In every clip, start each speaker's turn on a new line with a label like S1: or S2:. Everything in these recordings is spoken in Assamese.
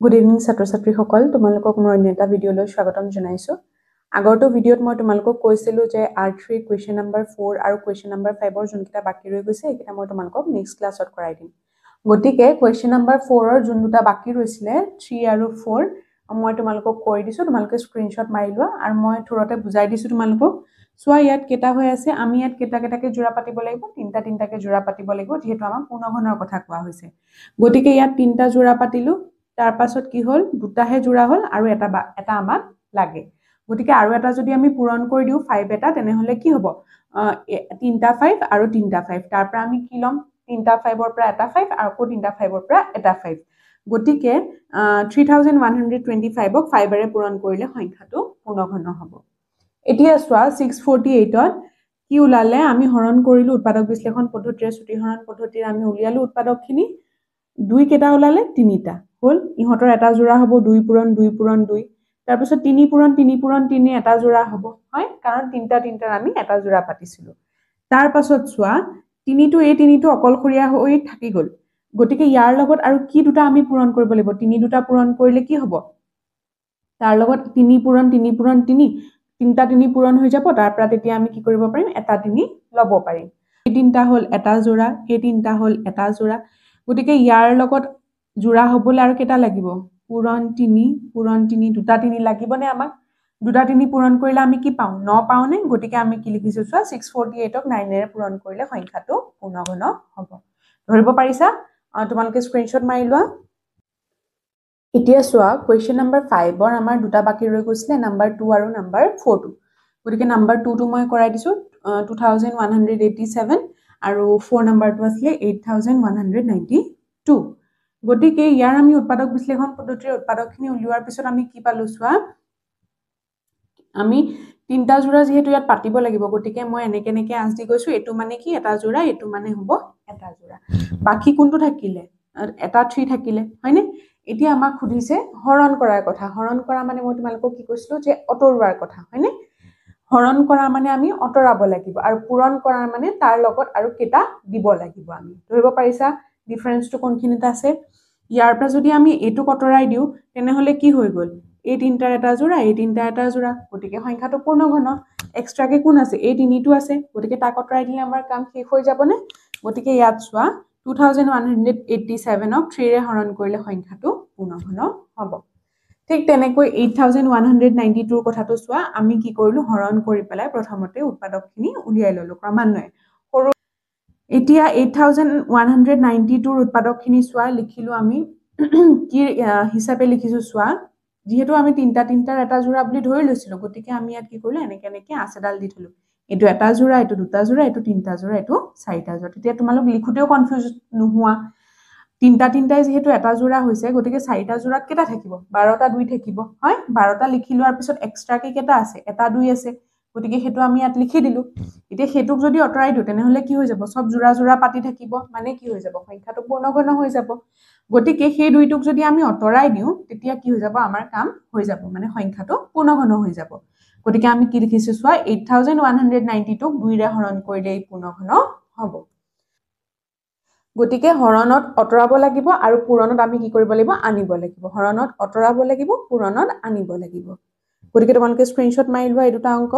S1: Good evening, ছাত্ৰ-ছাত্ৰী সকল তোমালোকক মই অন্য এটা ভিডিঅলৈ স্বাগতম জনাইছো আগৰটো ভিডিঅত মই তোমালোকক কৈছিলো যে R3 question number 4 আৰু question number 5 ৰ যোনটা বাকি ৰৈ গৈছে এটা মই তোমালোকক নেক্সট ক্লাছত কৰাই দিম গতিকে question number 4 ৰ যোনটা বাকি ৰৈছিলে 3 আৰু 4 মই তোমালোকক কৈ দিছো তোমালোকে স্ক্ৰিনশ্বট মাৰি লোৱা আৰু মই থৰতে বুজাই দিছো তোমালোকক সোয়া ইয়াত কেটা হৈ আছে আমি ইয়াত কেটাকে জোড়া পাতিব লাগিব তিনটাকে জোড়া পাতিব লাগিব যেহেতু আমাৰ পুনঘনৰ কথা কোৱা হৈছে গতিকে ইয়াত তিনটা জোড়া পাতিলো তাৰ পাছত কি হল দুটাহে জোড়া হল আৰু এটা আমাক লাগে গতিকে আৰু এটা যদি আমি পূৰণ কৰি দিও 5 এটা তেনে হলে কি হ'ব তিনটা 5 আৰু তিনটা 5 তাৰ পৰা আমি কি লম তিনটা 5 ৰ পৰা এটা 5 আৰু আকৌ তিনটা 5 ৰ পৰা এটা 5 গতিকে 3125 ক 5 এৰে পূৰণ কৰিলে সংখ্যাটো পূৰ্ণঘন হ'ব এতিয়া সোয়া 648 ত কি উলালে আমি হৰণ কৰিলো উৎপাদক বিশ্লেষণ পদ্ধতিৰে ছুটি হৰণ পদ্ধতিৰে আমি উলিয়ালো উৎপাদকখিনি দুই কেটা উলালে তিনিটা হল ইহতৰ এটা জোড়া হ'ব 2 পূৰণ 2 পূৰণ 2 তাৰ পিছত 3 পূৰণ 3 পূৰণ 3 এটা জোড়া হ'ব হয় কাৰণ তিনটা আমি এটা জোড়া পাতিছিলো তাৰ পাছত সোয়া 3 টো এই 3 টো অকলখৰিয়া হৈ থাকি গল গতিকে ইয়াৰ লগত আৰু কি দুটা আমি পূৰণ কৰিব লাগিব 3 দুটা পূৰণ কৰিলে কি হ'ব তাৰ লগত 3 পূৰণ 3 পূৰণ 3 তিনটা 3 পূৰণ হৈ যাব তাৰ পৰা তেতিয়া আমি কি কৰিব পাৰিম এটা 3 লব পাৰিম এই তিনটা হল এটা জোড়া এই তিনটা হল এটা জোড়া গতিকে ইয়াৰ লগত জোড়া হবলৈ আৰু কেটা লাগিব পূৰণ 3 দুটা 3 লাগিবনে আমাক দুটা 3 পূৰণ কৰিলে আমি কি পাও 9 পাওনে গতিকে আমি কি লিখিছো সোয়া 648 ক 9 এৰে পূৰণ কৰিলে সংখ্যাটো পূৰ্ণঘন হ'ব ধৰিব পাৰিছা তোমালোকে স্ক্ৰিনশ্বট মাৰি লোৱা এতিয়া সোয়া question number 5 ৰ আমাৰ দুটা বাকি ৰৈ গৈছিলে number 2 আৰু number 4 টো গতিকে number 2 টো মই কৰাই দিছো 2187 আৰু 4 number টো আছিল 8192 গতিকে ইয়াৰ আমি উৎপাদক বিশ্লেষণ পদ্ধতিৰ উৎপাদকখিনি উলিওৱাৰ পিছত আমি কি পালো সোয়া আমি তিনটা জোড়া যেহেতু ইয়াত পাতিব লাগিব গতিকে মই এনেকে আঁচ দি গৈছো এটো মানে কি এটা জোড়া এটো মানে হ'ব এটা জোড়া বাকি কোনটো থাকিলে এটা 3 থাকিলে হয়নে এতিয়া আমাক খুদিছে হৰণ কৰাৰ কথা হৰণ কৰা মানে মই তোমালোকক কি কৈছিলো যে অতৰুৱাৰ কথা হয়নে হৰণ কৰা মানে আমি অতৰাব লাগিব আৰু পূৰণ কৰা মানে তাৰ লগত আৰু কেটা দিব লাগিব আমি ধৰিব পাৰিছা ডিফাৰেন্সটো কোনখিনিত আছে ইয়াৰ পৰা যদি আমি এটো কতৰাই দিও তেনে হলে কি হৈ গল এই তিনটাৰ এটা জোড়া এই তিনটা এটা জোড়া গতিকে সংখ্যাটো পূৰ্ণঘন এক্সট্ৰাকে কোন আছে এই তিনিটো আছে গতিকে তা কতৰাই দিলে আমাৰ কাম শেষ হৈ যাবনে গতিকে ইয়াত সোয়া 2187 ক 3 ৰে হৰণ কৰিলে সংখ্যাটো পূৰ্ণঘন হ'ব ঠিক তেনেকৈ 8192 ৰ কথাটো সোয়া আমি কি কৰিলো হৰণ কৰি পেলাই প্ৰথমতে উৎপাদকখিনি উলিয়াই ললো ক্ৰমান্বয়ে এতিয়া 8192 ৰ উৎপাদকখিনি সোয়া লিখিলো আমি কি হিচাপে লিখিছো সোয়া যেহেতু আমি তিনটাৰ এটা জোড়া বুলি ধৰি লৈছিলো গতিকে আমি ইয়াত কি কৰিলো এনেকে আছেডাল দি থলো এটো এটা জোড়া এটো দুটা জোড়া এটো তিনটা জোড়া এটো চাৰিটা জোড়া তেতিয়া তোমালোক লিখুতেও কনফিউজ নোহোৱা তিনটাই যেহেতু এটা জোড়া হৈছে গতিকে চাৰিটা জোড়াত কেটা থাকিব 12টা 2 থাকিব হয় 12টা লিখি লোৱাৰ পিছত এক্সট্ৰাকে কেটা আছে এটা 2 আছে গতিকে হেতু আমি ইয়াত লিখি দিলো এতিয়া হেতুক যদি অতৰাই দিও তেনে হলে কি হৈ যাব সব জোড়া পাতি থাকিব মানে কি হৈ যাব সংখ্যাটো পূৰ্ণঘন হৈ যাব গতিকে সেই দুইটোক যদি আমি অতৰাই দিও তেতিয়া কি হৈ যাব আমাৰ কাম হৈ যাব মানে সংখ্যাটো পূৰ্ণঘন হৈ যাব গতিকে আমি কি লিখিছো সোয়া 8192 ক 2 ৰে হৰণ কৰিলে এই পূৰ্ণঘন হ'ব গতিকে হৰণত অতৰাব লাগিব আৰু পূৰণত আমি কি কৰিব লাগিব আনিব লাগিব হৰণত অতৰাব লাগিব পূৰণত আনিব লাগিব গতিকে তোমালোকে স্ক্ৰিনশ্বট মাৰি লোৱা এই দুটা অংক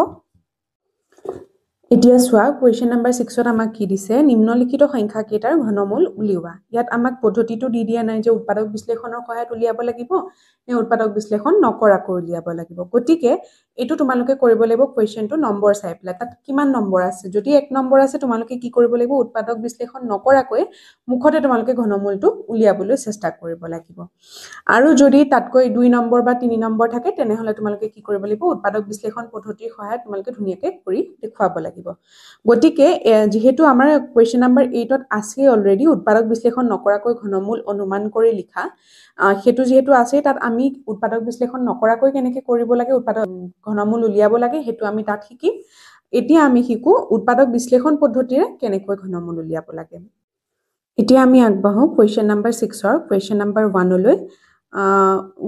S1: এতিয়া সোয়া question number 6 ত আমাক কি দিছে নিম্নলিখিত সংখ্যা কেইটাৰ ঘনমূল উলিওৱা ইয়াত আমাক পদ্ধতিটো দি দিয়া নাই যে উৎপাদক বিশ্লেষণৰ সহায়ত উলিয়াব লাগিব নে উৎপাদক বিশ্লেষণ নকৰাকৈ উলিয়াব লাগিব গতিকে এটো তোমালোকে কৰিব লাগিব কোৱেশ্চনটো নম্বৰ চাই পেলাই তাত কিমান নম্বৰ আছে যদি 1 নম্বৰ আছে তোমালোকে কি কৰিব লাগিব উৎপাদক বিশ্লেষণ নকৰাকৈ মুখতে তোমালোকে ঘনমূলটো উলিয়াবলৈ চেষ্টা কৰিব লাগিব আৰু যদি তাতকৈ 2 নম্বৰ বা 3 নম্বৰ থাকে তেনে হলে তোমালোকে কি কৰিব লাগিব উৎপাদক বিশ্লেষণ পদ্ধতিৰ সহায়ত তোমালোকে ধুনিয়াকে কৰি দেখুৱাব লাগিব গতিকে যেহেতু আমাৰ কোৱেশ্চন নম্বৰ 8 ত আছে অলৰেডি উৎপাদক বিশ্লেষণ নকৰাকৈ ঘনমূল অনুমান কৰি লিখা হেতু যেহেতু আছে তাত আমি উৎপাদক বিশ্লেষণ নকৰাকৈ কেনেকৈ কৰিব লাগে উৎপাদক ঘনমূল উলিয়াব লাগে হেতু আমি তাত শিকিম এতিয়া আমি শিকো উৎপাদক বিশ্লেষণ পদ্ধতিৰে কেনেকৈ ঘনমূল উলিয়াব লাগে এতিয়া আমি আগবাঢ়ো কোৱেশ্চন নম্বৰ 6 ৰ কোৱেশ্চন নম্বৰ 1 লৈ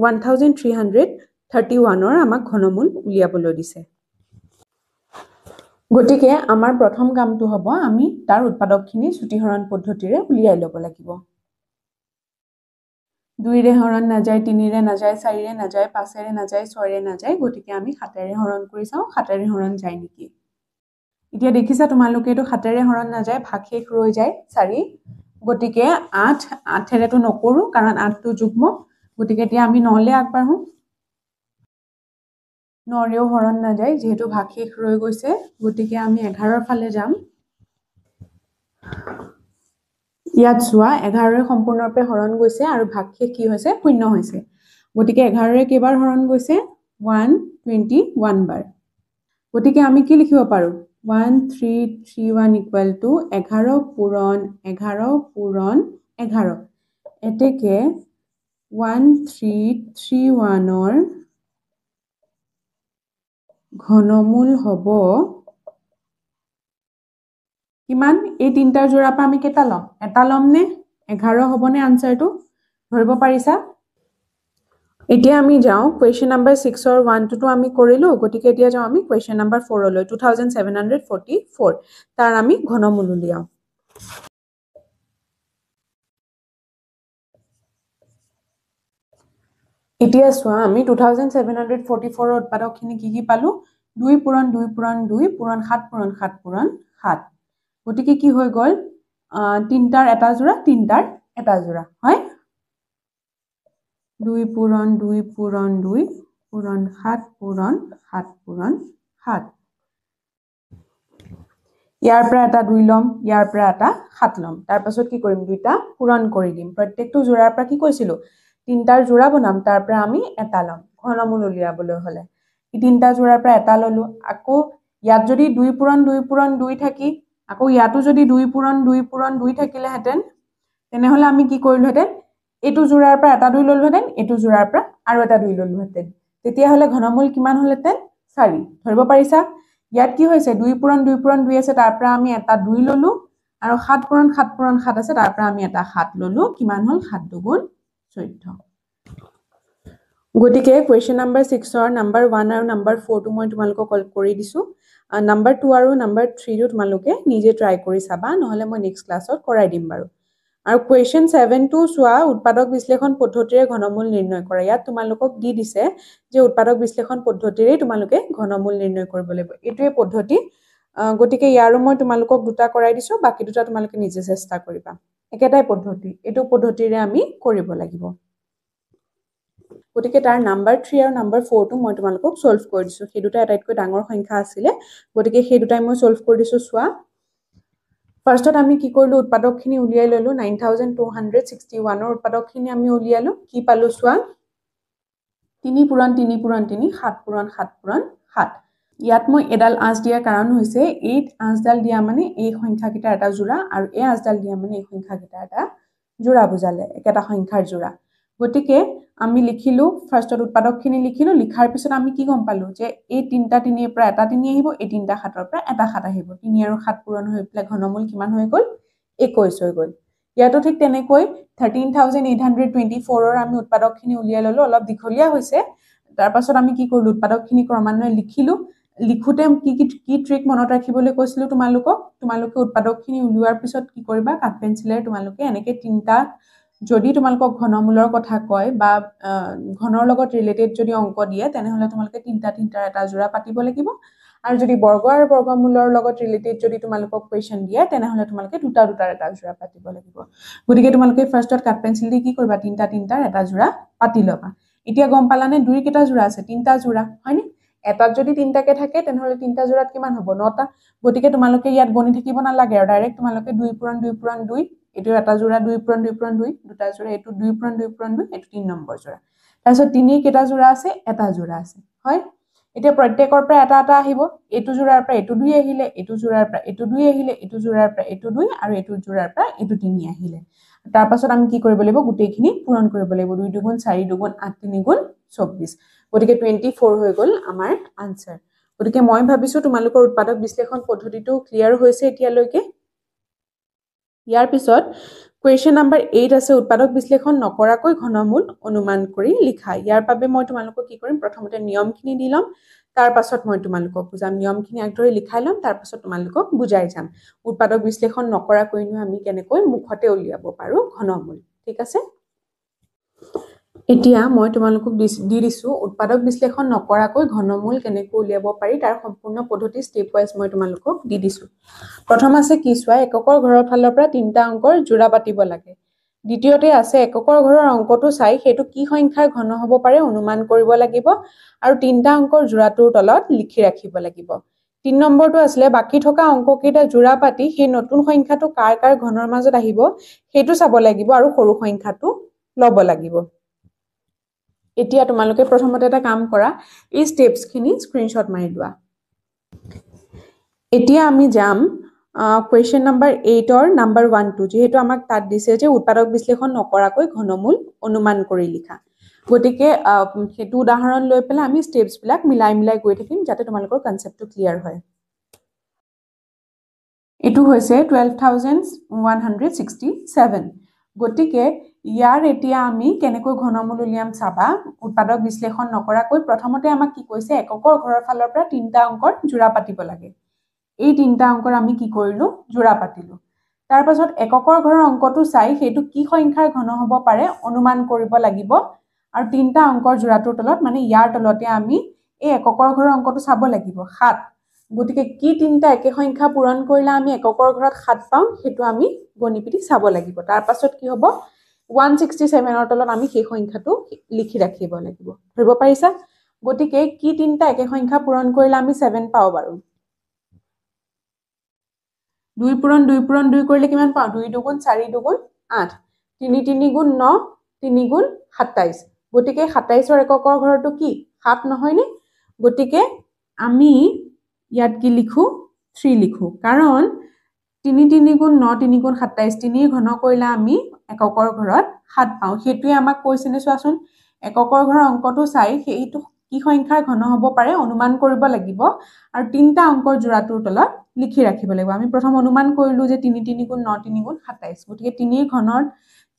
S1: 1331 ৰ আমাক ঘনমূল উলিয়াবলৈ দিছে গতিকে আমাৰ প্ৰথম কামটো হ'ব আমি তাৰ উৎপাদকখিনি ছুটি হৰণ পদ্ধতিৰে উলিয়াই ল'ব লাগিব 2ৰে হৰণ নাযায় 3ৰে নাযায় 4ৰে নাযায় 5ৰে নাযায় 6ৰে নাযায় গতিকে আমি 7ৰে হৰণ কৰি চাও 7ৰে হৰণ যায় নেকি এতিয়া দেখিছা তোমালোকে এটো 7ৰে হৰণ নাযায় ভাগ শেষ ৰৈ যায় 4 গতিকে 8 8ৰে তো নকৰো কাৰণ 8 টো যুগ্ম গতিকে এতিয়া আমি 9 লে আগবাঢ়ো 9ৰেও হৰণ নাযায় যেহেতু ভাগ শেষ ৰৈ গৈছে গতিকে আমি 11ৰ ফালে যাম ইয়াত চোৱা 11ৰে সম্পূৰ্ণৰূপে হৰণ গৈছে আৰু ভাগ শেষ কি হৈছে শূন্য হৈছে গতিকে 11ৰে কেইবাৰ হৰণ গৈছে 121 বাৰ গতিকে আমি কি লিখিব পাৰো 1331 ইকুৱেল টু 11 পূৰণ 11 পূৰণ 11 এতেকে 1331ৰ ঘনমূল হ'ব কিমান এই তিনটাৰ জোৰা পৰা আমি কেটা লম এটা লম নে 11 হ'বনে আনসাৰটো ধৰিব পাৰিছা এতিয়া আমি যাও কোৱেশ্চন নাম্বাৰ 6 ৰ 1 to 2 আমি কৰিলো গতিকে এতিয়া যাও আমি কোৱেশ্চন নাম্বাৰ 4 লৈ 2744 তাৰ আমি ঘনমূল উলিয়াও এতিয়া চোৱা আমি 2744 ৰ উৎপাদকখিনি কি পালো 2 পূৰণ 2 পূৰণ 2 পূৰণ 7 পূৰণ 7 পূৰণ 7 গতিকে কি হৈ গল তিনটাৰ এটা জোৰা তিনটাৰ এটা জোৰা হয় 2 পূৰণ 2 পূৰণ 2 পূৰণ 7 পূৰণ 7 পূৰণ 7 ইয়াৰ পৰা এটা 2 লম ইয়াৰ পৰা এটা 7 লম তাৰ পাছত কি কৰিম দুইটা পূৰণ কৰি দিম প্ৰত্যেকটো জোৰাৰ পৰা কি কৈছিলো তিনটাৰ জোৰা বনাম তাৰ পৰা আমি এটা লম ঘনমূল উলিয়াবলৈ হলে এই তিনটা জোৰাৰ পৰা এটা ললো আকৌ ইয়াত যদি 2 পূৰণ 2 পূৰণ 2 থাকি আকৌ ইয়াতো যদি 2 পূৰণ 2 পূৰণ 2 থাকিলে হেতেন তেনেহলে আমি কি কৰিলো হেতেন এটো জোৰাৰ পৰা এটা 2 ললো হেতেন এটো জোৰাৰ পৰা আৰু এটা 2 ললো হেতেন তেতিয়া হলে ঘনমূল কিমান হলহেতেন 4 ধৰিব পাৰিছা ইয়াত কি হৈছে 2 পূৰণ 2 পূৰণ 2 আছে তাৰ পৰা আমি এটা 2 ললো আৰু 7 পূৰণ 7 পূৰণ 7 আছে তাৰ পৰা আমি এটা 7 ললো কিমান হল 7 দুগুণ 14 গতিকে কোৱেশ্চন নাম্বাৰ 6 ৰ নাম্বাৰ 1 আৰু নাম্বাৰ 4 টো মই তোমালোকক কল কৰি দিছো নাম্বাৰ 2 আৰু নাম্বাৰ 3 টো তোমালোকে নিজে ট্ৰাই কৰি চাবা নহলে মই নেক্সট ক্লাছত কৰাই দিম বাৰু আৰু কোৱেশ্চন 7 টো চোৱা উৎপাদক বিশ্লেষণ পদ্ধতিৰে ঘনমূল নিৰ্ণয় কৰা ইয়াত তোমালোকক দি দিছে যে উৎপাদক বিশ্লেষণ পদ্ধতিৰে তোমালোকে ঘনমূল নিৰ্ণয় কৰিব লাগিব এটোৱে পদ্ধতি গতিকে ইয়াৰো মই তোমালোকক দুটা কৰাই দিছো বাকি দুটা তোমালোকে নিজে চেষ্টা কৰিবা একেটাই পদ্ধতি এটো পদ্ধতিৰে আমি কৰিব লাগিব গতিকে তাৰ নাম্বাৰ 3 আৰু নাম্বাৰ 4 টো মই তোমালোকক সলভ কৰি দিছো সেই দুটা এটাইতকৈ ডাঙৰ সংখ্যা আছিল গতিকে সেই দুটাই মই সলভ কৰি দিছো চোৱা ফাৰ্ষ্টত আমি কি কৰিলো উৎপাদকখিনি উলিয়াই ললো 9261 ৰ উৎপাদকখিনি আমি উলিয়ালো কি পালো চোৱা 3 পূৰণ 3 পূৰণ 3 7 পূৰণ 7 পূৰণ 7 ইয়াত মই এডাল আঁচ দিয়া কাৰণ হৈছে এই আঁচডাল দিয়া মানে এই সংখ্যাকেইটা এটা জোৰা আৰু এই আঁচডাল দিয়া মানে এই সংখ্যাকেইটা এটা জোৰা বুজালে একেটা সংখ্যাৰ জোৰা গতিকে আমি লিখিলো ফাৰ্ষ্টত উৎপাদকখিনি লিখিলো লিখাৰ পিছত আমি কি গম পালো যে এই তিনটা 3 ৰ পৰা এটা 3 আহিব এই তিনটা 7 ৰ পৰা এটা 7 আহিব 3 আৰু 7 পূৰণ হৈ প্লে ঘনমূল কিমান হৈ গল 21 হৈ গল ইয়াতো ঠিক তেনেকৈ 13824 ৰ আমি উৎপাদকখিনি উলিয়াই ললো অলপ দীঘলীয়া হৈছে তাৰ পাছত আমি কি কৰিলো উৎপাদকখিনি ক্ৰমান্বয়ে লিখিলো লিখুতে কি ট্ৰিক মনত ৰাখিবলৈ কৈছিলো তোমালোকে উৎপাদকখিনি উলিওৱাৰ পিছত কি কৰিবা কাট পেন্সিলেৰে তোমালোকে এনেকৈ তিনটা যদি তোমালোকক ঘনমূলৰ কথা কয় বা ঘনৰ লগত ৰিলেটেড যদি অংক দিয়ে তেনেহলে তোমালোকে তিনটাৰ এটা জোৰা পাতিব লাগিব আৰু যদি বৰ্গ আৰু বৰ্গমূলৰ লগত ৰিলেটেড যদি তোমালোকক কোৱেশ্চন দিয়ে তেনেহলে তোমালোকে দুটাৰ এটা জোৰা পাতিব লাগিব গতিকে তোমালোকে ফাৰ্ষ্টত কাট পেন্সিল দি কি কৰিবা তিনটাৰ এটা জোৰা পাতি লবা এতিয়া গম পালানে দুই কেটা জোৰা আছে তিনটা জোৰা হয়নি এটাত যদি তিনটাকে থাকে তেনেহলে তিনটা জোৰাত কিমান হ'ব 9টা গতিকে তোমালোকে ইয়াত গণি থাকিব নালাগে আৰু ডাইৰেক্ট তোমালোকে 2 পূৰণ 2 পূৰণ 2 এটো এটা জোৰা 2 পূৰণ 2 পূৰণ 2 দুটা জোৰা এটো 2 পূৰণ 2 পূৰণ 2 এটো 3 নম্বৰ জোৰা তাৰপিছত 3 কেটা জোৰা আছে এটা জোৰা আছে হয় এতিয়া প্ৰত্যেকৰ পৰা এটা আহিব এটো জোৰাৰ পৰা এটো 2 আহিলে এটো জোৰাৰ পৰা এটো 2 আহিলে এটো জোৰাৰ পৰা এটো 2 আৰু এটো জোৰাৰ পৰা এটো 3 আহিলে তাৰ পাছত আমি কি কৰিব লাগিব গুটেইখিনি পূৰণ কৰিব লাগিব 2 দুগুণ 4 দুগুণ 8 3 গুণ 24 গতিকে 24 হৈ গল আমাৰ আনসাৰ গতিকে মই ভাবিছো তোমালোকৰ উৎপাদক বিশ্লেষণ পদ্ধতিটো ক্লিয়াৰ হৈছে এতিয়ালৈকে ইয়াৰ পিছত কোৱেশ্চন নাম্বাৰ 8 আছে উৎপাদক বিশ্লেষণ নকৰাকৈ ঘনমূল অনুমান কৰি লিখা ইয়াৰ বাবে মই তোমালোকক কি কৰিম প্ৰথমতে নিয়মখিনি দি লম তাৰ পাছত মই তোমালোকক বুজাম নিয়মখিনি আগদৰে লিখাই লম তাৰ পাছত তোমালোকক বুজাই যাম উৎপাদক বিশ্লেষণ নকৰাকৈ আমি কেনেকৈ মুখতে উলিয়াব পাৰো ঘনমূল ঠিক আছে এতিয়া মই তোমালোকক দি দিছো উৎপাদক বিশ্লেষণ নকৰাকৈ ঘনমূল কেনেকৈ উলিয়াব পাৰি তাৰ সম্পূৰ্ণ পদ্ধতি ষ্টেপ ৱাইজ মই তোমালোকক দি দিছো প্ৰথম আছে কি চোৱা এককৰ ঘৰৰ ফালৰ পৰা তিনটা অংকৰ জোৰা পাতিব লাগে দ্বিতীয়তে আছে এককৰ ঘৰৰ অংকটো চাই হেতু কি সংখ্যাৰ ঘন হ'ব পাৰে অনুমান কৰিব লাগিব আৰু তিনটা অংকৰ জোৰাটোৰ তলত লিখি ৰাখিব লাগিব 3 নম্বৰটো আছিল বাকি থকা অংককেইটা জোৰা পাতি সেই নতুন সংখ্যাটো কাৰ কাৰ ঘনৰ মাজত আহিব হেতু চাব লাগিব আৰু সৰু সংখ্যাটো লব লাগিব এতিয়া তোমালোকে প্ৰথমতে এটা কাম কৰা এই স্টেপছখিনি স্ক্ৰিনশ্বট মাৰি লোৱা এতিয়া আমি যাম কোৱেশ্চন নম্বৰ 8 অৰ নম্বৰ 1 2 যেহেতু আমাক তাত দিছে যে উৎপাদক বিশ্লেষণ নকৰাকৈ ঘনমূল অনুমান কৰি লিখা গতিকে হেতু উদাহৰণ লৈ পেলাই আমি স্টেপছ বিলাক মিলাই গৈ থাকিম যাতে তোমালোকৰ কনসেপ্টটো ক্লিয়াৰ হয় এটু হৈছে 12167 গতিকে ইয়াৰ এতিয়া আমি কেনেকৈ ঘনমূল উলিয়াম চাবা উৎপাদক বিশ্লেষণ নকৰাকৈ প্ৰথমতে আমাক কি কৈছে এককৰ ঘৰৰ ফালৰ পৰা তিনটা অংকৰ জোৰা পাতিব লাগে এই তিনটা অংকৰ আমি কি কৰিলো জোৰা পাতিলো তাৰ পাছত এককৰ ঘৰৰ অংকটো চাই হেতু কি সংখ্যাৰ ঘন হ'ব পাৰে অনুমান কৰিব লাগিব আৰু তিনটা অংকৰ জোৰাটোৰ তলত মানে ইয়াৰ তলতে আমি এই এককৰ ঘৰৰ অংকটো চাব লাগিব 7 গতিকে কি তিনটা একে সংখ্যা পূৰণ কৰিলে আমি এককৰ ঘৰত 7 পাম হেতু আমি গণিপিটি চাব লাগিব তাৰ পাছত কি হ'ব 167 ৰ তলত আমি সেই সংখ্যাটো লিখি ৰাখিব লাগিব ধৰিব পাৰিছা গতিকে কি তিনটা একে সংখ্যা পূৰণ কৰিলে আমি 7 পাও বাৰু 2 পূৰণ 2 পূৰণ 2 কৰিলে কিমান পাও 2 দুগুণ 4 দুগুণ 8 3 3 গুণ 9 3 গুণ 27 গতিকে 27 ৰ এককৰ ঘৰটো কি 7 নহয় নে গতিকে আমি ইয়াত কি লিখো 3 লিখো কাৰণ 3 3 গুণ 9 3 গুণ 27 3 ঘন কৰিলে আমি এককৰ ঘৰত 7 পাও হেতুৱে আমাক কৈছেনে চোৱাচোন এককৰ ঘৰৰ অংকটো চাই হেইটো কি সংখ্যাৰ ঘন হ'ব পাৰে অনুমান কৰিব লাগিব আৰু তিনটা অংকৰ জোৰাটোৰ তলত লিখি ৰাখিব লাগিব আমি প্ৰথম অনুমান কৰিলো যে 3 3 গুণ 9 3 গুণ 27 গতিকে 3 ঘনৰ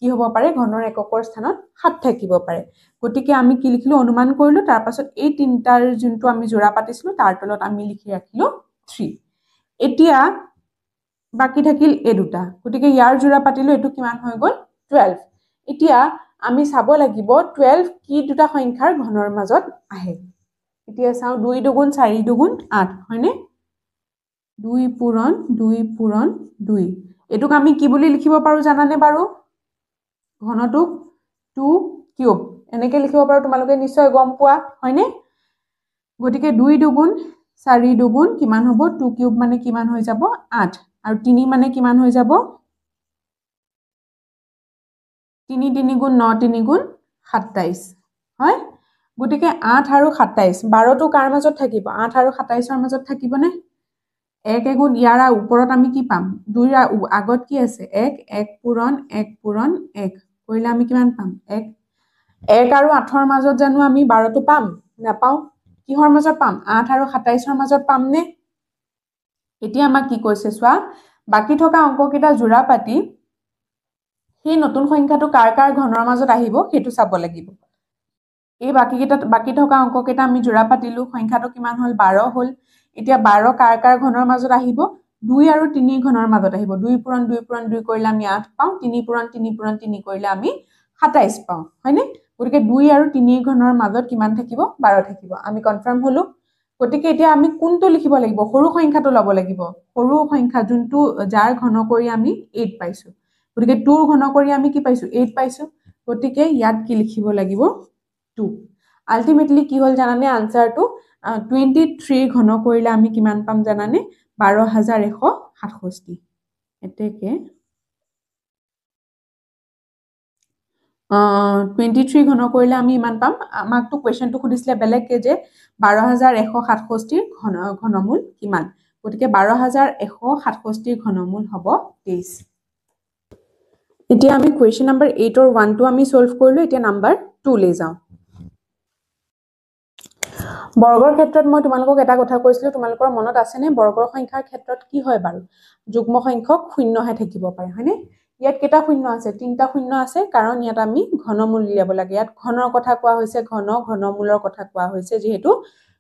S1: কি হ'ব পাৰে ঘনৰ এককৰ স্থানত 7 থাকিব পাৰে গতিকে আমি কি লিখিলো অনুমান কৰিলো তাৰ পাছত এই তিনটাৰ যোনটো আমি জোৰা পাতিছিলো তাৰ তলত আমি লিখি ৰাখিলো 3 এতিয়া বাকি থাকিল এই দুটা গতিকে ইয়াৰ জোৰা পাতিলো এটো কিমান হৈ গল 12 এতিয়া আমি চাব লাগিব 12 কি দুটা সংখ্যাৰ ঘনৰ মাজত আহে এতিয়া চাও 2 দুগুণ 4 দুগুণ 8 হয়নে 2 পূৰণ 2 পূৰণ 2 এটুক আমি কি বুলি লিখিব পাৰো জানানে বাৰু ঘনটোক 2 কিউব এনেকে লিখিব পাৰো তোমালোকে নিশ্চয় গম পোৱা হয়নে গতিকে 2 দুগুণ 4 দুগুণ কিমান হ'ব 2 কিউব মানে কিমান হৈ যাব 8 আৰু 3 মানে কিমান হৈ যাব 3 3 গুণ 9 3 গুণ 27 হয় গতিকে 8 আৰু 27 12 টো কাৰ মাজত থাকিব 8 আৰু 27 ৰ মাজত থাকিবনে 1 গুণ ইয়াৰ ওপৰত আমি কি পাম 2 আগত কি আছে 1 1 পূৰণ 1 পূৰণ 1 কৰিলে আমি কিমান পাম 1 1 আৰু 8 ৰ মাজত জানো আমি 12 টো পাম নাপাও কিহৰ মাজত পাম 8 আৰু 27 ৰ মাজত পাম নে এতিয়া আমাক কি কৈছে চোৱা বাকি থকা অংককেইটা জোৰা পাতি সেই নতুন সংখ্যাটো কাৰ কাৰ ঘনৰ মাজত আহিব হেতু চাব লাগিব এই বাকি থকা অংককেইটা আমি জোৰা পাতিলো সংখ্যাটো কিমান হল 12 হল এতিয়া 12 কাৰ কাৰ ঘনৰ মাজত আহিব 2 আৰু 3 ঘনৰ মাজত আহিব 2 পূৰণ 2 পূৰণ 2 কৰিলে আমি 8 পাও 3 পূৰণ 3 পূৰণ 3 কৰিলে আমি 27 পাও হয়নে গতিকে 2 আৰু 3 ঘনৰ মাজত কিমান থাকিব 12 থাকিব আমি কনফাৰ্ম হলো গতিকে এতিয়া আমি কোনটো লিখিব লাগিব সৰু সংখ্যাটো লব লাগিব সৰু সংখ্যা যোনটো যাৰ ঘন কৰি আমি 8 পাইছো গতিকে 2 ঘন কৰি আমি কি পাইছো 8 পাইছো গতিকে ইয়াত কি লিখিব লাগিব 2 আলটিমেটলি কি হল জানানে আনসাৰটো 23 ঘন কৰিলে আমি কিমান পাম জানানে 12167 এতেকে 23 ঘন কৰিলে আমি ইমান পাম আমাকটো কোৱেশ্চনটো খুদিছিলে বেলেগকে যে 12167 ঘনমূল কিমান গতিকে 12167 ঘনমূল হ'ব 23 এতিয়া আমি কোৱেশ্চন নম্বৰ 8 or 1 টো আমি সলভ কৰিলো এতিয়া নম্বৰ 2 লৈ যাও বৰ্গৰ ক্ষেত্ৰত মই তোমালোকক এটা কথা কৈছিলো তোমালোকৰ মনত আছে নে বৰ্গৰ সংখ্যাৰ ক্ষেত্ৰত কি হয় বাৰু যুগ্ম সংখ্যক শূন্যহে থাকিব পাৰে হয়নে ইয়াত কেটা শূন্য আছে তিনটা শূন্য আছে কাৰণ ইয়াত আমি ঘনমূল লিয়াব লাগে ইয়াত ঘনৰ কথা কোৱা হৈছে ঘনমূলৰ কথা কোৱা হৈছে যেহেতু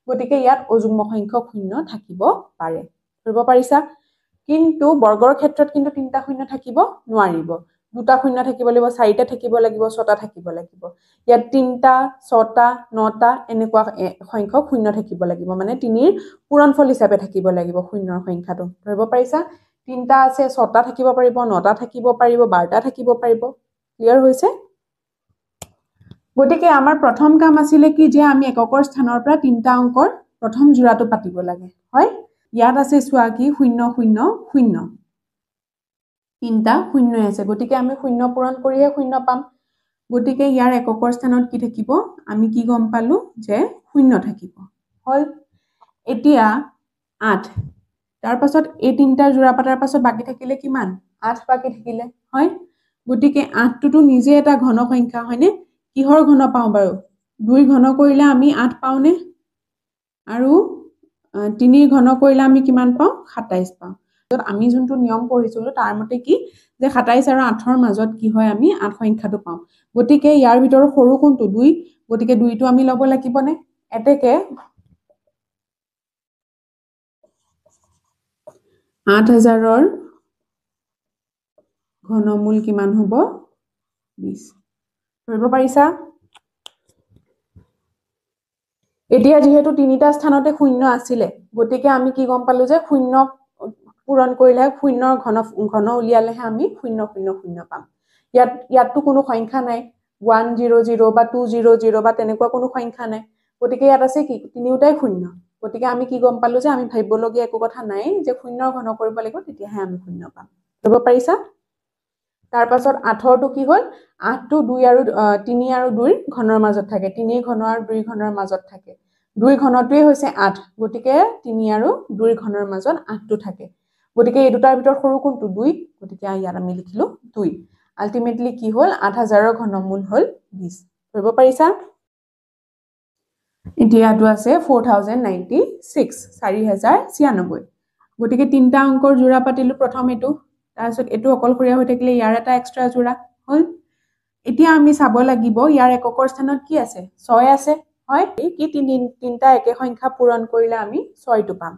S1: গতিকে ইয়াত অযুগ্ম সংখ্যক শূন্য থাকিব পাৰে ধৰিব পাৰিছা কিন্তু বৰ্গৰ ক্ষেত্ৰত কিন্তু তিনটা শূন্য থাকিব নোৱাৰিব দুটা শূন্য থাকিব লাগিব, চাৰিটা থাকিব লাগিব, ছটা থাকিব লাগিব। ইয়াত তিনিটা, ছটা, নটা এনেকুৱা সংখ্যক শূন্য থাকিব লাগিব, মানে 3ৰ পূৰণফল হিচাপে থাকিব লাগিব শূন্যৰ সংখ্যাটো। ধৰিব পাৰিছা? তিনিটা আছে, ছটা থাকিব পাৰিব, নটা থাকিব পাৰিব, 12টা থাকিব পাৰিব। ক্লিয়াৰ হৈছে? গতিকে আমাৰ প্ৰথম কাম আছিলে কি যে আমি এককৰ স্থানৰ পৰা 3টা অংকৰ প্ৰথম জোৰাটো পাতিব লাগে, হয়? ইয়াত আছে চোৱা কি 0 0 0, 3টা শূন্য আছে, গতিকে আমি শূন্য পূৰণ কৰিহে শূন্য পাম। গতিকে ইয়াৰ এককৰ স্থানত কি থাকিব? আমি কি গম পালো যে শূন্য থাকিব। হল? এতিয়া 8, তাৰ পাছত এই 3টাৰ জোৰা পাতাৰ পাছত বাকি থাকিলে কিমান? 8 বাকি থাকিলে, হয়? গতিকে 8টোতো নিজে এটা ঘন সংখ্যা, হয়নে? কিহৰ ঘন পাওঁ বাৰু? 2 ঘন কৰিলে আমি 8 পাওঁনে? আৰু 3 ঘন কৰিলে আমি কিমান পাওঁ? 27 পাওঁ। আমি যোনটো নিয়ম পঢ়িছিলো তাৰ মতে কি যে 27 আৰু 8ৰ মাজত কি হয় আমি 8 সংখ্যাটো পাওঁ। গতিকে ইয়াৰ ভিতৰত সৰু কোনটো? 2, গতিকে 2টো আমি ল'ব লাগিবনে? এতেকে 8000ৰ ঘনমূল কিমান হ'ব? 20। ধৰিব পাৰিছা? এতিয়া যেহেতু 3টা স্থানতে শূন্য আছিলে, গতিকে আমি কি গম পালো যে শূন্য পূৰণ কৰিলে শূন্যৰ ঘন উলিয়ালেহে আমি 0 0 0 পাম। ইয়াততো কোনো সংখ্যা নাই, 1 0 0 বা 2 0 0 বা তেনেকুৱা কোনো সংখ্যা নাই। গতিকে ইয়াত আছে কি? তিনিওটাই শূন্য। গতিকে আমি কি গম পালো যে আমি ভাবিবলগীয়া একো কথা নাই যে শূন্যৰ ঘন কৰিব লাগিব, তেতিয়াহে আমি শূন্য পাম। ধৰিব পাৰিছা? তাৰ পাছত 8ৰটো কি হ'ল? 8টো 2 আৰু 3 আৰু 2ৰ ঘনৰ মাজত থাকে, 3 ঘন আৰু 2 ঘনৰ মাজত থাকে। 2 ঘনটোৱে হৈছে 8, গতিকে 3 আৰু 2 ঘনৰ মাজত 8টো থাকে। গতিকে এই দুটাৰ ভিতৰত সৰু কোনটো? 2, গতিকে ইয়াত আমি লিখিলো 2। আলটিমেটলি কি হ'ল? 8000ৰ ঘনমূল হ'ল 20। ধৰিব পাৰিছা? এতিয়াটো আছে 4096, 4096। গতিকে 3টা অংকৰ জোৰা পাতিলো প্ৰথম এইটো, তাৰপিছত এইটো অকলশৰীয়া হৈ থাকিলে ইয়াৰ এটা এক্সট্ৰা জোৰা হ'ল। এতিয়া আমি চাব লাগিব ইয়াৰ এককৰ স্থানত কি আছে? 6 আছে, হয়? কি 3টা একে সংখ্যা পূৰণ কৰিলে আমি 6টো পাম।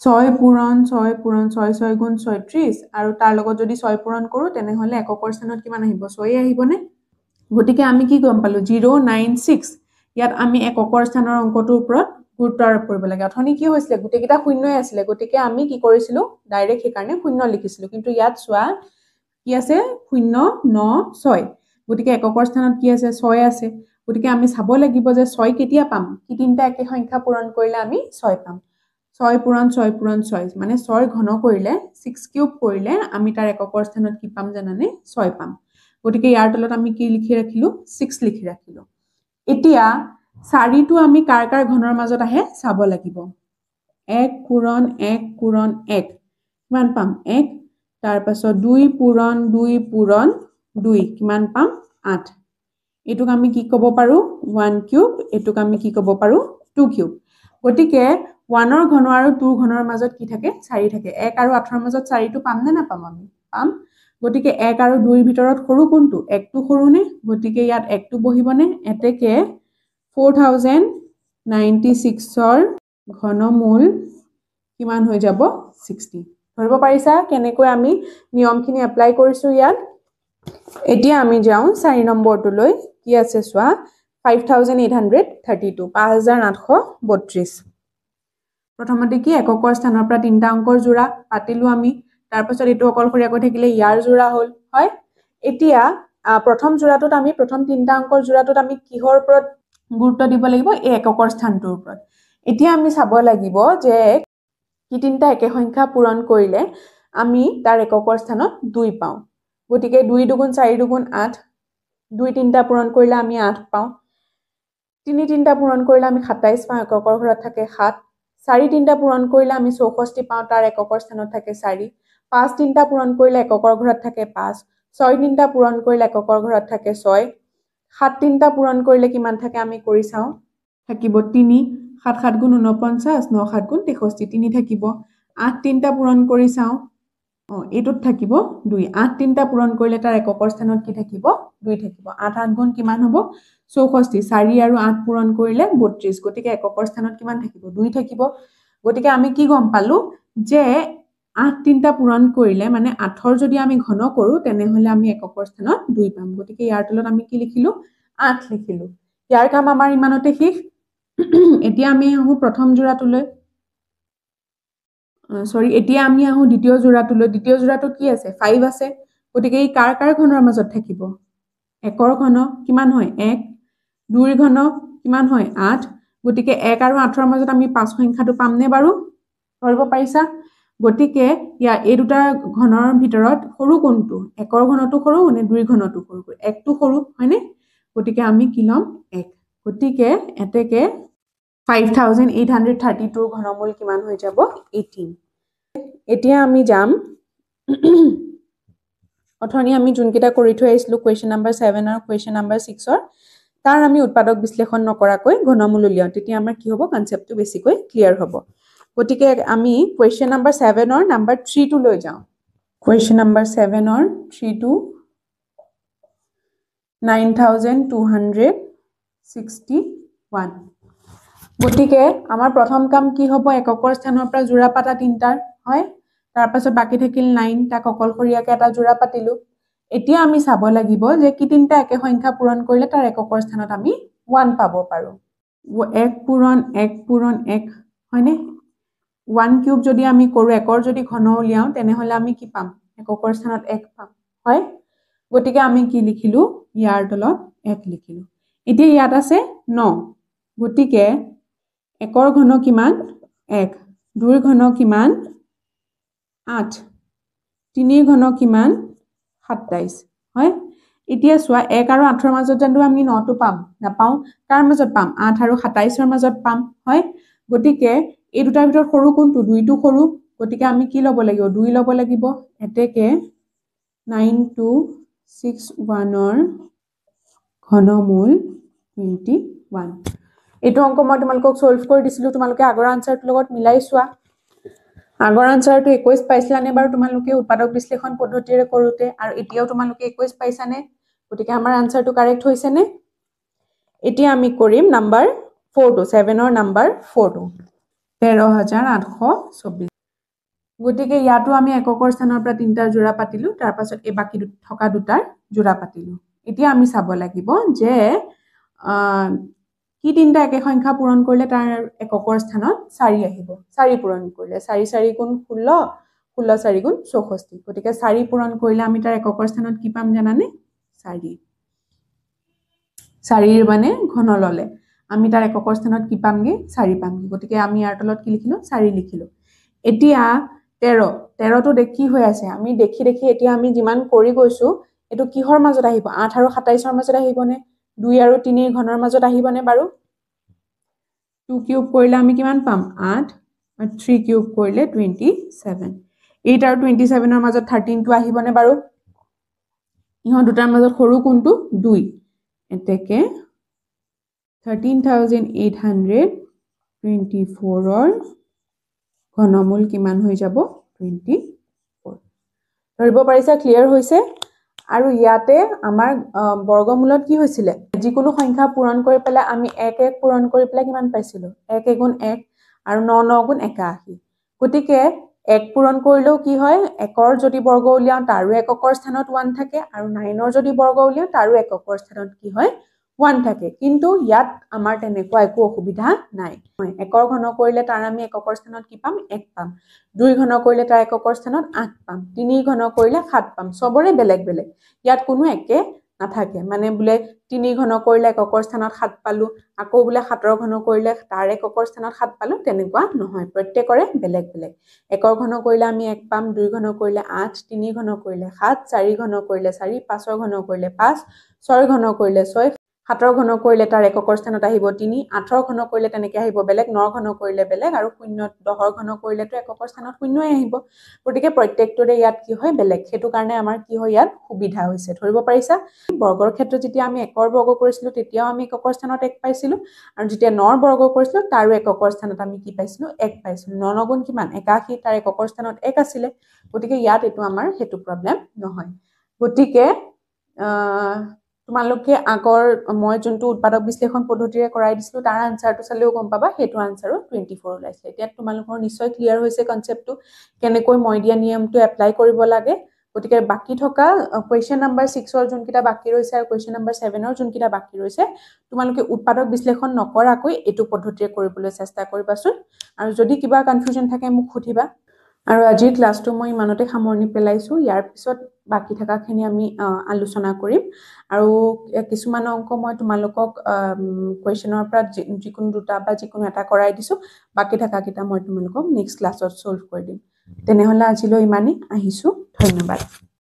S1: 6 পূৰণ 6 পূৰণ 6 6 গুণ 36, আৰু তাৰ লগত যদি 6 পূৰণ কৰো তেনেহলে এককৰ স্থানত কিমান আহিব? 6 আহিবনে? গতিকে আমি কি গম পালো? 096। ইয়াত আমি এককৰ স্থানৰ অংকটোৰ ওপৰত গুৰুত্ব আৰোপ কৰিব লাগে। অথনি কি হৈছিলে? গোটেইকেইটা শূন্যই আছিলে, গতিকে আমি কি কৰিছিলো? ডাইৰেক্ট সেইকাৰণে শূন্য লিখিছিলো। কিন্তু ইয়াত চোৱা কি আছে? 0 9 6, গতিকে এককৰ স্থানত কি আছে? 6 আছে। গতিকে আমি চাব লাগিব যে 6 কেতিয়া পাম? কি 3টা একে সংখ্যা পূৰণ কৰিলে আমি 6 পাম। 6 পূৰণ 6 পূৰণ 6, মানে 6 ঘন কৰিলে 6 কিউব কৰিলে আমি তাৰ এককৰ স্থানত কি পাম জানানে? 6 পাম। গতিকে ইয়াৰ তলত আমি কি লিখি ৰাখিলো? 6 লিখি ৰাখিলো। এতিয়া 4টো আমি কাৰ কাৰ ঘনৰ মাজত আহে চাব লাগিব। 1 পূৰণ 1 পূৰণ 1, কিমান পাম? 1। তাৰ পাছত 2 পূৰণ 2 পূৰণ 2, কিমান পাম? 8। এইটোক আমি কি ক'ব পাৰো? 1 কিউব। এইটোক আমি কি ক'ব পাৰো? 2 কিউব। গতিকে 1ৰ ঘন আৰু 2ৰ ঘনৰ মাজত কি থাকে? 4 থাকে। 1 আৰু 8ৰ মাজত 4টো পাম নে নাপাম? আমি পাম। গতিকে 1 আৰু 2ৰ ভিতৰত সৰু কোনটো? 1টো সৰু নে? গতিকে ইয়াত 1টো বহিবনে? এতেকে 4096ৰ ঘনমূল কিমান হৈ যাব? 60। ধৰিব পাৰিছা কেনেকৈ আমি নিয়মখিনি এপ্লাই কৰিছো ইয়াত? এতিয়া আমি যাওঁ 4 নম্বৰটোলৈ। কি আছে চোৱা? 5832, 5832। প্ৰথমতে কি? এককৰ স্থানৰ পৰা 3টা অংকৰ জোৰা পাতিলো আমি, তাৰপিছত এইটো অকলশৰীয়াকৈ থাকিলে ইয়াৰ জোৰা হ'ল, হয়? এতিয়া প্ৰথম জোৰাটোত আমি প্ৰথম 3টা অংকৰ জোৰাটোত আমি কিহৰ ওপৰত গুৰুত্ব দিব লাগিব? এই এককৰ স্থানটোৰ ওপৰত। এতিয়া আমি চাব লাগিব যে কি 3টা একে সংখ্যা পূৰণ কৰিলে আমি তাৰ এককৰ স্থানত 2 পাওঁ। গতিকে 2 দুগুণ 4 দুগুণ 8, 2 3টা পূৰণ কৰিলে আমি 8 পাওঁ। 3 3টা পূৰণ কৰিলে আমি 27 পাওঁ, এককৰ ঘৰত থাকে 7। 4 3টা পূৰণ কৰিলে আমি 64 পাওঁ, তাৰ এককৰ স্থানত থাকে 4। 5 3টা পূৰণ কৰিলে এককৰ ঘৰত থাকে 5। 6 3টা পূৰণ কৰিলে এককৰ ঘৰত থাকে 6। 7 3টা পূৰণ কৰিলে কিমান থাকে আমি কৰি চাওঁ? থাকিব 3। 7 7 গুণ 49, 9 7 গুণ 63, 3 থাকিব। 8 3টা পূৰণ কৰি চাওঁ, এইটোত থাকিব 2। 8 3টা পূৰণ কৰিলে তাৰ এককৰ স্থানত কি থাকিব? 2 থাকিব। 8 8 গুণ কিমান হ'ব? 64। 4 আৰু 8 পূৰণ কৰিলে 32, গতিকে এককৰ স্থানত কিমান থাকিব? 2 থাকিব। গতিকে আমি কি গম পালো যে 8 তিনটা পূৰণ কৰিলে মানে 8ৰ যদি আমি ঘন কৰো তেনেহলে আমি এককৰ স্থানত 2 পাম গতিকে ইয়াৰ তলত আমি কি লিখিলো 8 লিখিলো ইয়াৰ কাম আমাৰ ইমানতে শেষ এতিয়া আমি আহো প্ৰথম জোড়াটোলৈ সৰি এতিয়া আমি আহো দ্বিতীয় জোড়াটোত কি আছে 5 আছে গতিকে এই কাৰ ঘনৰ মাজত থাকিব একৰ ঘন কিমান হয় 1 2ৰ ঘন কিমান হয় 8 গতিকে 1 আৰু 8ৰ মাজত আমি 5 সংখ্যাটো পামনে বাৰু ধৰিব পাৰিছা গতিকে ইয়া এই দুটা ঘনৰ ভিতৰত সৰু কোনটো একৰ ঘনটো সৰু নে 2ৰ ঘনটো সৰু 1টো সৰু হয়নে গতিকে আমি কি লম 1 গতিকে এতেকে 5832 ঘনমূল কিমান হৈ যাব 18 এতিয়া আমি যাম অথনি আমি যোনকেইটা কৰি থৈ আহিছিলো কোৱেশ্চন নম্বৰ 7 আৰু কোৱেশ্চন নম্বৰ 6 ৰ তাৰ আমি উৎপাদক বিশ্লেষণ নকৰাকৈ ঘনমূল উলিয়াও তেতিয়া আমাৰ কি হ'ব কনসেপ্টটো বেছিকৈ ক্লিয়াৰ হ'ব গতিকে আমি কোৱেশ্চন নম্বৰ 7 ৰ নম্বৰ 3 টো লৈ যাও কোৱেশ্চন নম্বৰ 7 ৰ 3 টো 9261 গতিকে আমাৰ প্ৰথম কাম কি হ'ব এককৰ স্থানৰ পৰা জোড়া পাতা তিনটাৰ হয় তাৰ পাছত বাকি থাকিল 9 তাক অকলশৰীয়াকে এটা জোড়া পাতিলো এতিয়া আমি চাব লাগিব যে কি তিনটা একে সংখ্যা পূৰণ কৰিলে তাৰ এককৰ স্থানত আমি 1 পাব পাৰো 1 পূৰণ 1 হয়নে 1 কিউব যদি আমি কৰো একৰ যদি ঘন উলিয়াও তেনেহলে আমি কি পাম এককৰ স্থানত 1 পাম হয় গতিকে আমি কি লিখিলো ইয়াৰ তলত 1 লিখিলো এতিয়া ইয়াত আছে 9 গতিকে একৰ ঘন কিমান 1 2ৰ ঘন কিমান 8 3ৰ ঘন কিমান 27 হয় এতিয়া সোৱা 1 আৰু 8ৰ মাজত জানো আমি 9 টো পাম নাপাও কাৰ মাজত পাম 8 আৰু 27ৰ মাজত পাম হয় গতিকে এই দুটাৰ ভিতৰত সৰু কোনটো 2 টো সৰু গতিকে আমি কি লব লাগিব 2 লব লাগিব এতেকে 9261 ৰ ঘনমূল 21 এটো অংক মই তোমালোকক সলভ কৰি দিছিলো তোমালোকে আগৰ আনসাৰটোৰ লগত মিলাই চোৱা আগৰ আনসাৰটো 21 পাইছিলানে বাৰু তোমালোকে উৎপাদক বিশ্লেষণ পদ্ধতিৰে কৰোতে আৰু এতিয়াও তোমালোকে 21 পাইছানে গতিকে আমাৰ আনসাৰটো কাৰেক্ট হৈছে নে এতিয়া আমি কৰিম নাম্বাৰ 4 টো 7 ৰ নাম্বাৰ 4 টো 13824 গতিকে ইয়াটো আমি এককৰ স্থানৰ পৰা তিনটা জোড়া পাতিলো তাৰ পাছত এই বাকি থকা দুটাৰ জোড়া পাতিলো এতিয়া আমি চাব লাগিব যে কি তিনটা একে সংখ্যা পূৰণ কৰিলে তাৰ এককৰ স্থানত 4 আহিব 4 পূৰণ কৰিলে 4 4 গুণ 16 16 4 গুণ 64 গতিকে 4 পূৰণ কৰিলে আমি তাৰ এককৰ স্থানত কি পাম জানানে 4 4ৰ মানে ঘন ললে আমি তাৰ এককৰ স্থানত কি পামগে 4 পামগে গতিকে আমি ইয়াৰ তলত কি লিখিলো 4 লিখিলো এতিয়া 13 টো দেখি হৈ আছে আমি দেখি এতিয়া আমি যিমান কৰি গৈছো এটো কিহৰ মাজত আহিব 8 আৰু 27ৰ মাজত আহিবনে 2 আৰু 3ৰ ঘনৰ মাজত আহিবনে বাৰু 2 কিউব কৰিলে আমি কিমান পাম 8 আৰু 3 কিউব কৰিলে 27 8 আৰু 27ৰ মাজত 13 টো আহিবনে বাৰু ইহত দুটাৰ মাজত সৰু কোনটো 2 এতেকে 13824 ৰ ঘনমূল কিমান হৈ যাব 24 ধৰিব পাৰিছা ক্লিয়াৰ হৈছে আৰু ইয়াতে আমাৰ বৰ্গমূলত কি হৈছিলে যিকোনো সংখ্যা পূৰণ কৰি পেলাই আমি 1 1 পূৰণ কৰি পেলাই কিমান পাইছিলো 1 গুণ 1 আৰু 9 9 গুণ 81 গতিকে 1 পূৰণ কৰিলেও কি হয় একৰ যদি বৰ্গ উলিয়াও তাৰো এককৰ স্থানত 1 থাকে আৰু 9 ৰ যদি বৰ্গ উলিয়াও তাৰো এককৰ স্থানত কি হয় 1 থাকে কিন্তু ইয়াত আমাৰ তেনেকুৱা একো অসুবিধা নাই একৰ ঘন কৰিলে তাৰ আমি এককৰ স্থানত কি পাম 1 পাম 2 ঘন কৰিলে তাৰ এককৰ স্থানত 8 পাম 3 ঘন কৰিলে 7 পাম সবৰে বেলেগ বেলেগ ইয়াত কোনো একে নাথাকে মানে বুলে 3 ঘন কৰিলে এককৰ স্থানত 7 পালো আকৌ বুলে 7ৰ ঘন কৰিলে তাৰ এককৰ স্থানত 7 পালো তেনেকুৱা নহয় প্ৰত্যেকৰে বেলেগ বেলেগ একৰ ঘন কৰিলে আমি 1 পাম 2 ঘন কৰিলে 8 3 ঘন কৰিলে 7 4 ঘন কৰিলে 4 5ৰ ঘন কৰিলে 5 6ৰ ঘন কৰিলে 6 7ৰ ঘন কৰিলে তাৰ এককৰ স্থানত আহিব 3 8ৰ ঘন কৰিলে তেনেকৈ আহিব বেলেগ 9 ঘন কৰিলে বেলেগ আৰু 0 10ৰ ঘন কৰিলে তো এককৰ স্থানত 0 আহিব গতিকে প্ৰত্যেকটোৰে ইয়াত কি হয় বেলেগ হেতু কাৰণে আমাৰ কি হয় ইয়াত সুবিধা হৈছে ধৰিব পাৰিছা বৰ্গৰ ক্ষেত্ৰত যেতিয়া আমি একৰ বৰ্গ কৰিছিলো তেতিয়াও আমি এককৰ স্থানত 1 পাইছিলো আৰু যেতিয়া 9ৰ বৰ্গ কৰিছিলো তাৰো এককৰ স্থানত আমি কি পাইছিলো 1 পাইছিলো 9 গুণ কিমান 81 তাৰ এককৰ স্থানত 1 আছিল গতিকে ইয়াত এটো আমাৰ হেতু প্ৰবলেম নহয় গতিকে তোমালোকে আগৰ মই যোনটো উৎপাদক বিশ্লেষণ পদ্ধতিৰে কৰাই দিছিলোঁ তাৰ আনচাৰটো চালেও গম পাবা সেইটো আনচাৰো 24 ওলাইছে এতিয়া তোমালোকৰ নিশ্চয় ক্লিয়াৰ হৈছে কনচেপ্টটো কেনেকৈ মই দিয়া নিয়মটো এপ্লাই কৰিব লাগে গতিকে বাকি থকা কোৱেশ্চন নাম্বাৰ 6 ৰ যোনকিটা বাকি ৰৈছে আৰু কোৱেশ্চন নাম্বাৰ 7 ৰ যোনকিটা বাকি ৰৈছে তোমালোকে উৎপাদক বিশ্লেষণ নকৰাকৈ এটো পদ্ধতিৰে কৰিবলৈ চেষ্টা কৰিবাচোন আৰু যদি কিবা কনফিউজন থাকে মোক খুধিবা আৰু আজিৰ ক্লাছটো মই ইমানতে সামৰণি পেলাইছো ইয়াৰ পিছত বাকি থাকাখিনি আমি আলোচনা কৰিম আৰু কিছুমান অংক মই তোমালোকক কোৱেশ্চনৰ পৰা যিকোনো দুটা বা যিকোনো এটা কৰাই দিছো বাকি থাকা কিটা মই তোমালোকক নেক্সট ক্লাছত সলভ কৰি দিম তেনেহলে আজিলৈ ইমানেই আহিছো ধন্যবাদ